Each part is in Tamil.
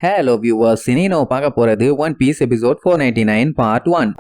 Hello viewers, இனி நம்ம பார்க்க போறது One Piece episode 499 part 1.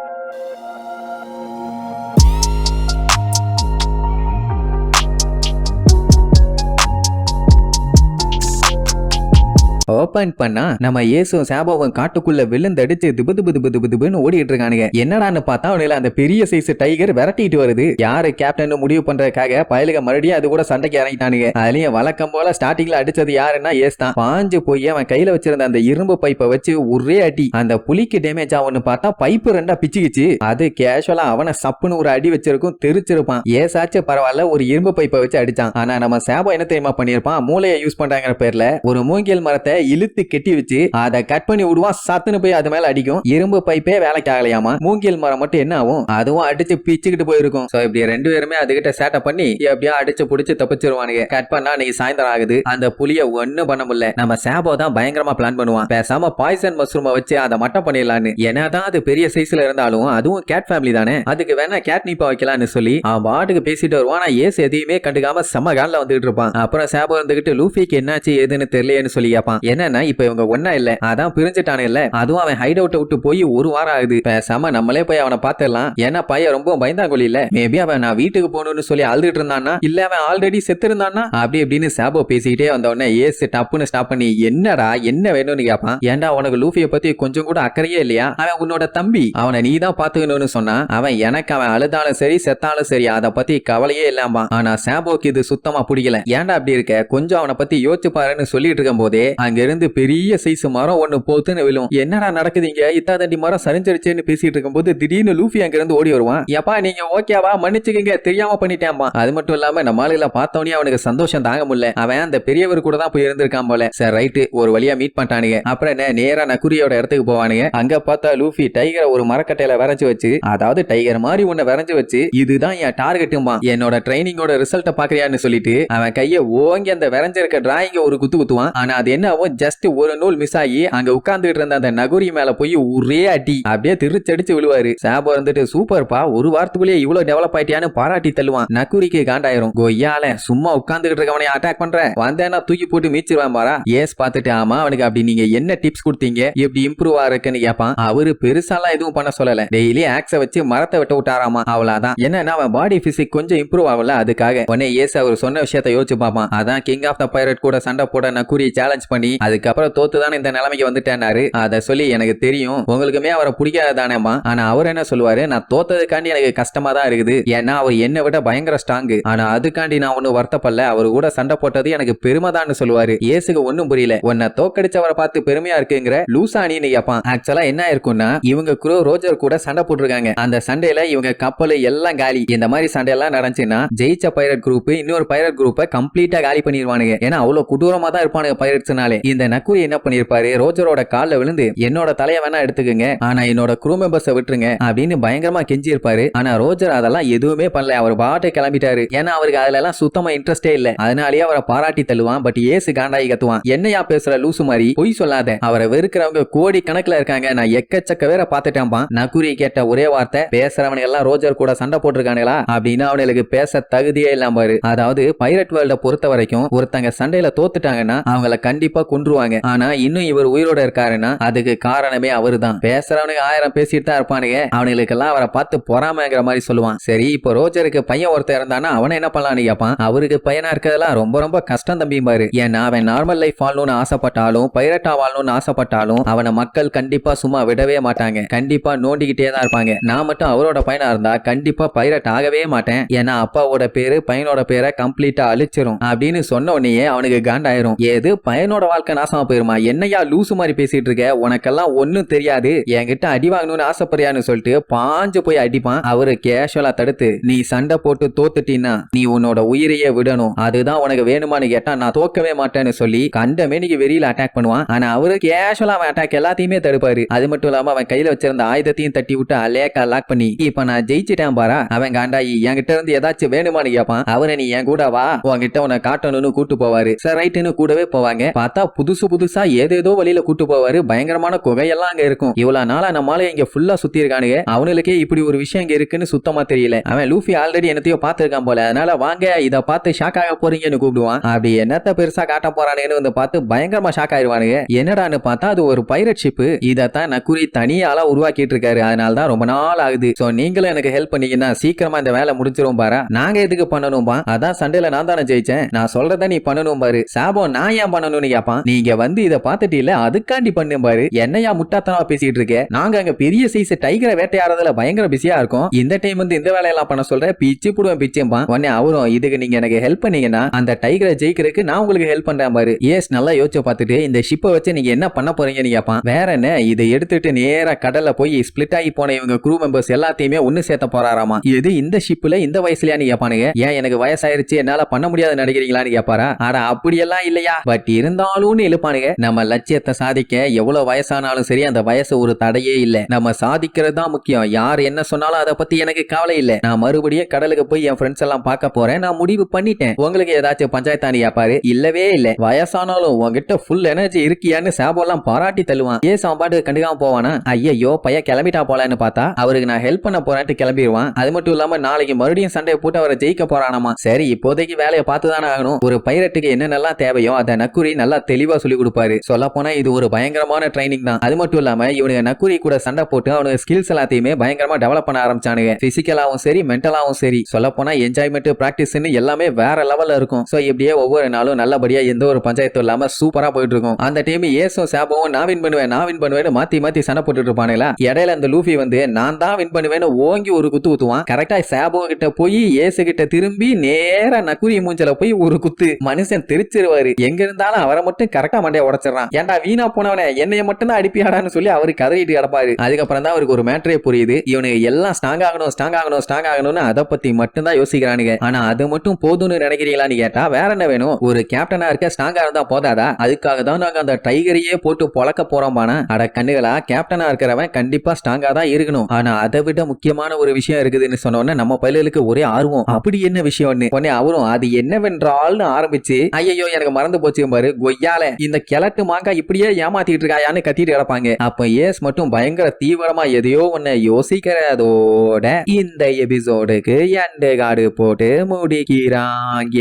Open பண்ணா நம்ம இயேசுவும் சாபாவும் காட்டுக்குள்ள விழுந்தடிச்சு திபுன்னு ஓடிட்டு இருக்கானுங்க. என்னடான்னு பார்த்தா அவனுல அந்த பெரிய சைஸ் டைகர் விரட்டிட்டு வருது. யாரு கேப்டன் முடிவு பண்றதுக்காக பயலுக மறுபடியும் அது கூட சண்டைக்கு இறங்கிட்டானுங்க. அதுலயும் வழக்கம் போல ஸ்டார்டிங்ல அடிச்சது யாருன்னா ஏஸ் தான். பாஞ்சு போய் அவன் கையில வச்சிருந்த அந்த இரும்பு பைப்பை வச்சு ஒரே அடி. அந்த புலிக்கு டேமேஜ் ஆகும்னு பார்த்தா பைப்பு ரெண்டா பிச்சுக்கிச்சு. அது கேஷுவலா அவனை சப்புன்னு ஒரு அடி வச்சிருக்கும், தெரிச்சிருப்பான். ஏசாச்சும் பரவாயில்ல, ஒரு இரும்பு பைப்பை வச்சு அடிச்சான். ஆனா நம்ம சாபா என்ன தெரியுமா பண்ணிருப்பான், மூளையை யூஸ் பண்றாங்கிற பேர்ல ஒரு மூங்கில் மரத்தை இழுத்து கெட்டி வச்சு அதை கட் பண்ணி விடுவான். சத்துன்னு போய் அது மேல அடிக்கும். இரும்பு பைப்பே வேலைக்கு ஆகலையாமா. மூங்கில் மரம் மட்டும் என்ன ஆகும், அதுவும் அடிச்சு பிச்சுக்கிட்டு போயிருக்கும். சோ இப்படி ரெண்டு பேருமே அதுகிட்ட சேட்டை பண்ணி எப்படியா அடிச்சு புடிச்சு தப்பிச்சிருவானுங்க. கட் பண்ணா நீங்க சாயந்தரம் ஆகுது. அந்த புலிய ஒண்ணும் பண்ண முடியல. நம்ம சாபோ தான் பயங்கரமா பிளான் பண்ணுவான். பேசாம பாய்சன் மஷ்ரூமை வச்சு அதை மட்டும் பண்ணிடலான்னு. என்னதான் அது பெரிய சைஸ்ல இருந்தாலும் அதுவும் கேட் ஃபேமிலி தானே, அதுக்கு வேணா கேட் நீப்பா வைக்கலாம்னு சொல்லி அவன் பாட்டுக்கு பேசிட்டு வருவான். ஏஸ் எதையுமே கண்டுக்காம செம்ம காலில் வந்துட்டு இருப்பான். அப்புறம் சாபோ இருந்துகிட்டு லூஃபிக்கு என்னாச்சு ஏதுன்னு தெரியலன்னு சொல்லி கேட்பான். என்னன்னா இப்ப இவங்க ஒன்னா இல்ல, அதான் பிரிஞ்சுட்டானே இல்ல, அதுவும் அவன் ஹைட் அவுட் விட்டு போய் ஒரு வாரம் ஆகுது. பேசாம நம்மளே போய் அவனை பாத்துடலாம். ஏன்னா பையன் ரொம்ப பயந்தாங்கொழி இல்ல. மேபி அவன் நான் வீட்டுக்கு போகணும்னு சொல்லி அழுதுட்டு இருந்தானா, இல்ல அவன் ஆல்ரெடி செத்து இருந்தானா அப்படி இப்படின்னு சாபோ பேசிக்கிட்டே வந்த உடனே ஏஸ் டப்புன்னு ஸ்டாப் பண்ணி என்னடா என்ன வேணும்னு கேட்பான். ஏன்டா உனக்கு லூஃபியை பத்தி கொஞ்சம் கூட அக்கறையே இல்லையா? அவன் உன்னோட தம்பி, அவனை நீ தான் பாத்துக்கணும்னு சொன்னா. அவன் எனக்கு அவன் அழுதாலும் சரி செத்தாலும் சரி அதை பத்தி கவலையே இல்லாம. ஆனா சாபோக்கு இது சுத்தமா பிடிக்கல. ஏன்டா அப்படி இருக்க, கொஞ்சம் அவனை பத்தி யோசிச்சு பாருன்னு சொல்லிட்டு இருக்கும் போதே அங்க இருந்து பெரிய சைஸ் மரம் ஒண்ணு போத்துன்னு விழும். என்னடா நடக்குதுங்க, இத்தாதண்டி மரம் சரிஞ்சிருச்சுன்னு பேசிட்டு இருக்கும்போது திடீர்னு லூஃபி அங்க இருந்து ஓடி வருவான். எப்பா நீங்க ஓகேவா, மன்னிச்சுக்கங்க தெரியாம பண்ணிட்டேன்பா. அது மட்டும் இல்லாம நம்ம ஆளுகளை பார்த்தவனே அவனுக்கு சந்தோஷம் தாங்க முடியல. அவன் அந்த பெரியவர் கூட தான் போய் இருந்திருக்கான் போல. சரி ரைட்டு, ஒரு வழியா மீட் பண்ணிட்டானுங்க. அப்புறம் என்ன நேரா நக்குரியோட இடத்துக்கு போவானுங்க. அங்க பார்த்தா லூஃபி டைகரை ஒரு மரக்கட்டையில வரைஞ்சு வச்சு, அதாவது டைகர் மாதிரி ஒண்ணு வரைஞ்சு வச்சு, இதுதான் என் டார்கெட்டுமா, என்னோட ட்ரைனிங்கோட ரிசல்ட்ட பாக்குறியான்னு சொல்லிட்டு அவன் கைய ஓங்கி அந்த வரைஞ்சிருக்க டிராயிங்க ஒரு குத்து குத்துவான். ஆனா அது என்னவோ ஜஸ்ட் ஒரு நூல் மிஸ் ஆகி அங்க உட்கார்ந்துட்டு இருந்த அந்த நகுரி மேல போய் ஒரே அடி அப்படியே திருச்சடிச்சு விழுவாரு. சாபோ இருந்துட்டு சூப்பர்ப்பா, ஒரு வாரத்துக்குள்ளேயே இவ்வளவு டெவலப் ஆயிட்டியான்னு பாராட்டி தள்ளுவான். நகுரிக்கு காண்டாயிரும். கொய்யால சும்மா உட்கார்ந்துட்டு இருக்கவனை அட்டாக் பண்ற, வந்தேன்னா தூக்கி போட்டு மீச்சிருவான் பாரா. ஏஸ் பார்த்துட்டு ஆமா அவனுக்கு அப்படி நீங்க என்ன டிப்ஸ் கொடுத்தீங்க, எப்படி இம்ப்ரூவ் ஆகுன்னு கேட்பான். அவரு பெருசாலாம் எதுவும் பண்ண சொல்லல, டெய்லி ஆக்ஸ வச்சு மரத்தை விட்டு விட்டாராமா, அவ்வளவுதான். என்னன்னா அவன் பாடி பிசிக் கொஞ்சம் இம்ப்ரூவ் ஆகல, அதுக்காக உடனே ஏஸ் அவர் சொன்ன விஷயத்த யோசிச்சு பார்ப்பான். அதான் கிங் ஆஃப் த பைரட் கூட சண்டை போட நகுரி சேலஞ்ச் பண்ணி அதுக்கப்புறம் தோத்துதான் இந்த நிலைமைக்கு வந்துட்டேனாரு. அத சொல்லி எனக்கு தெரியும் உங்களுக்குமே அவரை பிடிக்காதானேமா, ஆனா அவர் என்ன சொல்லுவாரு, நான் தோத்ததுக்காண்டி எனக்கு கஷ்டமா தான் இருக்குது. ஏன்னா அவர் என்னை விட பயங்கர ஸ்ட்ராங், ஆனா அதுக்காண்டி நான் ஒன்னும் வருத்தப்படல, அவரு கூட சண்டை போட்டது எனக்கு பெருமைதான்னு சொல்லுவாரு. ஏசுக்கு ஒன்னும் புரியல. உன்னை தோக்கடிச்சவரை பார்த்து பெருமையா இருக்குங்கிற லூசானின்னு கேட்பான். ஆக்சுவலா என்ன இருக்கும்னா இவங்க குரோ ரோஜர் கூட சண்டை போட்டுருக்காங்க. அந்த சண்டையில இவங்க கப்பல் எல்லாம் காலி. இந்த மாதிரி சண்டை எல்லாம் நடந்துச்சுன்னா ஜெயிச்ச பைரட் குரூப் இன்னொரு பைரட் குரூப்பை கம்ப்ளீட்டா காலி பண்ணிடுவானுங்க. ஏன்னா அவ்வளவு கொடூரமா தான் இருப்பானுங்க பைரட்ஸ்னாலே. இந்த நக்குரி என்ன பண்ணிருப்பாரு, ரோஜரோட கால்ல விழுந்து என்னோட தலைய வேணா எடுத்துக்கங்க, ஆனா என்னோட க்ரூ மெம்பர்ஸை விட்டுருங்க அப்படின்னு பயங்கரமா கெஞ்சி இருப்பாரு. ஆனா ரோஜர் அதெல்லாம் எதுவுமே பண்ணல, அவர் பாட்டு கிளம்பிட்டாரு. ஏன்னா அவருக்கு அதுல எல்லாம் சுத்தமா இன்ட்ரெஸ்டே இல்ல. அதனாலேயே அவரை பாராட்டி தள்ளுவான். பட் ஏசு காண்டாயி கத்துவான், என்னையா பேசுற லூசு மாதிரி, பொய் சொல்லாத, அவரை வெறுக்கிறவங்க கோடி கணக்குல இருக்காங்க, நான் எக்கச்சக்க வேற பாத்துட்டேன்பா. நக்குரி கேட்ட ஒரே வார்த்தை, பேசுறவனுங்க எல்லாம் ரோஜர் கூட சண்டை போட்டிருக்கானுங்களா அப்படின்னு அவனுக்கு பேச தகுதியே இல்லாம பாரு. அதாவது பைரட் வேர்ல்ட பொறுத்த வரைக்கும் ஒருத்தங்க சண்டையில தோத்துட்டாங்கன்னா அவங்கள கண்டிப்பா கொன்றுவாங்க. ஆனா இன்னும் இவர் உயிரோட இருக்காருன்னா அதுக்கு காரணமே அவரு தான். பேசுறவனுக்கு 1000 பேசிட்டு தான் இருப்பானுங்க, அவனுக்கு எல்லாம் அவரை பார்த்து பொறாமைங்கிற மாதிரி சொல்லுவான். சரி இப்போ ரோஜருக்கு பையன் ஒருத்தர் இருந்தானா அவனை என்ன பண்ணலான்னு கேட்பான். அவருக்கு பையனா இருக்கிறதெல்லாம் ரொம்ப ரொம்ப கஷ்டம் தம்பிம்பாரு. ஏன்னா அவன் நார்மல் லைஃப் வாழணும்னு ஆசைப்பட்டாலும் பைரட்டா வாழணும்னு ஆசைப்பட்டாலும் அவனை மக்கள் கண்டிப்பா சும்மா விடவே மாட்டாங்க, கண்டிப்பா நோண்டிக்கிட்டே தான் இருப்பாங்க. நான் மட்டும் அவரோட பையனா இருந்தா கண்டிப்பா பைரட் ஆகவே மாட்டேன், ஏன்னா அப்பாவோட பேரு பையனோட பேரை கம்ப்ளீட்டா அழிச்சிரும் அப்படின்னு சொன்ன உடனே அவனுக்கு காண்டாயிரும். ஏது பையனோட வாழ்க்கை நாசமா போயிருமா, என்னையா லூசு மாதிரி பேசிட்டு இருக்க, உனக்கெல்லாம் ஒன்னும் தெரியாது, என்கிட்ட அடி வாங்கணும்னு ஆசைப்படுறியான்னு சொல்லிட்டு பாஞ்சு போய் அடிப்பான். அவரு கேஷுவலா தடுத்து, நீ சண்டை போட்டு தோத்துட்டீன்னா நீ உன்னோட உயிரையே விடணும், அதுதான் உனக்கு வேணுமான்னு கேட்டா நான் தோக்கவே மாட்டேன்னு சொல்லி கண்டமேனிக்கு வெறியில அட்டாக் பண்ணுவான். ஆனா அவரு கேஷுவலா அவன் அட்டாக் எல்லாத்தையுமே தடுப்பாரு. அது மட்டும் இல்லாம அவன் கையில வச்சிருந்த ஆயுதத்தையும் தட்டி விட்டு அலேக்கா லாக் பண்ணி, இப்ப நான் ஜெயிச்சிட்டேன் பாரா, அவன் காண்டாயி என்கிட்ட இருந்து ஏதாச்சும் வேணுமான்னு கேட்பான். அவனை நீ என் கூட வா, உன்கிட்ட உன்னை காட்டணும்னு கூட்டு போவாரு. சார் ரைட்டுன்னு கூடவே போவாங்க. பார்த்தா புதுசு புதுசா ஏதேதோ வழியில கூட்டு போவாரு. பயங்கரமான குகையெல்லாம் அங்க இருக்கும். இவ்வளவு நாளா நம்மளால இங்க ஃபுல்லா சுத்தி இருக்கானுங்க. அவனுக்கே இப்படி ஒரு விஷயம் இங்க இருக்குன்னு சுத்தமா தெரியல. அவன் லூஃபி ஆல்ரெடி என்னத்தையோ பாத்துருக்கான் போல. அதனால வாங்க இத பார்த்து ஷாக் ஆக போறீங்கன்னு கூப்பிடுவான். அப்படி என்னத்த பெருசா காட்ட போறானுன்னு வந்து பார்த்து பயங்கரமா ஷாக் ஆயிருவானுங்க. என்னடான்னு பார்த்தா அது ஒரு பைரட் ஷிப். இதத்தான் நக்குரி தனியாளா உருவாக்கிட்டு இருக்காரு. அதனால தான் ரொம்ப நாள் ஆகுது. சோ நீங்களும் எனக்கு ஹெல்ப் பண்ணீங்கன்னா சீக்கிரமா இந்த வேலை முடிஞ்சிரும் பாரு. நாங்க எதுக்கு பண்ணணும்பா? அதான் சண்டையில நான் தானே ஜெயிச்சேன். நான் சொல்றத நீ பண்ணணும் பாரு. சாபோ நான் ஏன் பண்ணணும்னு கேட்பான். நீங்க வந்து இத பாத்துட்டு இல்ல அதுக்காண்டி பண்ணு பாரு. என்னையா முட்டாத்தனமா பேசிட்டு இருக்க? நாங்க அங்க பெரிய சைஸ் டைகரை வேட்டையாடுறதுல பயங்கர பிஸியா இருக்கும். இந்த டைம் வந்து இந்த வேலையெல்லாம் பண்ண சொல்ற பிச்சு புடுவேன் பிச்சேம்பா. உடனே அவரும் இதுக்கு நீங்க எனக்கு ஹெல்ப் பண்ணீங்கன்னா அந்த டைகரை ஜெயிக்கிறதுக்கு நான் உங்களுக்கு ஹெல்ப் பண்றேன் பாரு. ஏஸ் நல்லா யோசிச்சு பார்த்துட்டு இந்த ஷிப்பை வச்சு நீங்க என்ன பண்ண போறீங்கன்னு கேட்பான். வேற என்ன, இதை எடுத்துட்டு நேரா கடல்ல போய் ஸ்பிளிட் ஆகி போன இவங்க க்ரூ மெம்பர்ஸ் எல்லாத்தையுமே ஒண்ணு சேர்த்த போறாராமா. இது இந்த ஷிப்ல இந்த வயசுலயான்னு கேட்பானுங்க. ஏன் எனக்கு வயசாயிருச்சு என்னால பண்ண முடியாது நினைக்கிறீங்களான்னு கேட்பாரா? ஆனா அப்படியெல்லாம் இல்லையா, பட் இருந்தாலும் இழுப்பானுங்க. நம்ம லட்சியத்தை சாதிக்க எவ்வளவு வயசானாலும் சரி அந்த வயசு ஒரு தடையே இல்ல. நம்ம சாதிக்கிறது தான் முக்கியம். யார் என்ன சொன்னாலும் அதை பத்தி எனக்கு கவலை இல்ல. நான் மறுபடியும் கடலுக்கு போய் என் ஃப்ரெண்ட்ஸ் எல்லாம் பார்க்க போறேன். நான் முடிவு பண்ணிட்டேன். உங்களுக்கு ஏதாச்சும் பஞ்சாயத்தானி கேட்பாரு. இல்லவே இல்ல. வயசானாலும் உங்ககிட்ட ஃபுல் எனர்ஜி இருக்கியான்னு சாபோலாம் பாராட்டி தள்ளுவான். ஏன் அவன் பாட்டு கண்டுக்காம போவானா? ஐயோ பைய கிளம்பிட்டா போலான்னு பார்த்தா அவருக்கு நான் ஹெல்ப் பண்ண போறேன்ட்டு கிளம்பிடுவான். அது மட்டும் இல்லாம நாளைக்கு மறுபடியும் சண்டையை போட்டு அவரை ஜெயிக்க போறானாமா. சரி இப்போதைக்கு வேலையை பார்த்து தானே ஆகணும். ஒரு பைரட்டுக்கு என்னென்னலாம் தேவையோ அதை நக்குரி நல்லா தெளிவா சொல்லி கொடுப்பாரு. சொல்ல போனா இது ஒரு பயங்கரமான ட்ரைனிங் தான். அது மட்டும் இல்லாம இவனுக்கு நக்குரி கூட சண்டை போட்டு அவனுக்கு ஸ்கில்ஸ் எல்லாத்தையுமே பயங்கரமா டெவலப் பண்ண ஆரம்பிச்சானுங்க. பிசிக்கலாவும் சரி மென்டலாவும் சரி. சொல்ல போனா என்ஜாய்மெண்ட் பிராக்டிஸ்னு எல்லாமே வேற லெவல்ல இருக்கும். சோ இப்படியே ஒவ்வொரு நாளும் நல்லபடியா எந்த ஒரு பஞ்சாயத்தும் இல்லாம சூப்பரா போயிட்டு இருக்கும். அந்த டைம் ஏசும் சாபவும் நான் வின் பண்ணுவேன் மாத்தி மாத்தி சண்டை போட்டுட்டு இருப்பானுங்களா. இடையில அந்த லூஃபி வந்து நான் தான் வின் பண்ணுவேன்னு ஓங்கி ஒரு குத்து ஊத்துவான். கரெக்டா சாபோ கிட்ட போய் ஏசு கிட்ட திரும்பி நேரா நக்குரி மூஞ்சல போய் ஒரு குத்து. மனுஷன் தெரிச்சிருவாரு. எங்க இருந்தாலும் அவரை மட்டும் கரெக்டா மண்டைய உடைச்சிடறான். ஏன்டா வீணா போனவனே என்னைய மட்டும் தான் அடிப்பியாடான்னு சொல்லி அவரு கதறிட்டு கிடப்பாரு. அதுக்கப்புறம் தான் அவருக்கு ஒரு மேட்டரே புரியுது. இவனுக்கு எல்லாம் ஸ்ட்ராங் ஆகணும்னு அதை பத்தி மட்டும் தான் யோசிக்கிறானுங்க. ஆனா அது மட்டும் போதும்னு நினைக்கிறீங்களான்னு கேட்டா வேற என்ன வேணும்? ஒரு கேப்டனா இருக்க ஸ்ட்ராங்கா இருந்தா போதாதா? அதுக்காக தான் நாங்க அந்த டைகரையே போட்டு பொளக்க போறோம். அட கண்ணுகளா, கேப்டனா இருக்கிறவன் கண்டிப்பா ஸ்ட்ராங்கா தான் இருக்கணும். ஆனா அதை விட முக்கியமான ஒரு விஷயம் இருக்குதுன்னு சொன்னோன்னே நம்ம பையலுக்கு ஒரே ஆர்வம். அப்படி என்ன விஷயம்னு உடனே அவரும் அது என்னவென்றால்னு ஆரம்பிச்சு ஐயோ எனக்கு மறந்து போச்சு பாரு கொய்யால இந்த கிழட்டு மாங்கா இப்படியே ஏமாத்திட்டு இருக்காயான்னு கத்திட்டு கிடப்பாங்க. அப்ப ஏஸ் மட்டும் பயங்கர தீவிரமா எதையோ ஒண்ணு யோசிக்கிறதோட இந்த எபிசோடுக்கு எண்டு கார்டு போட்டு முடிக்கிறாங்க.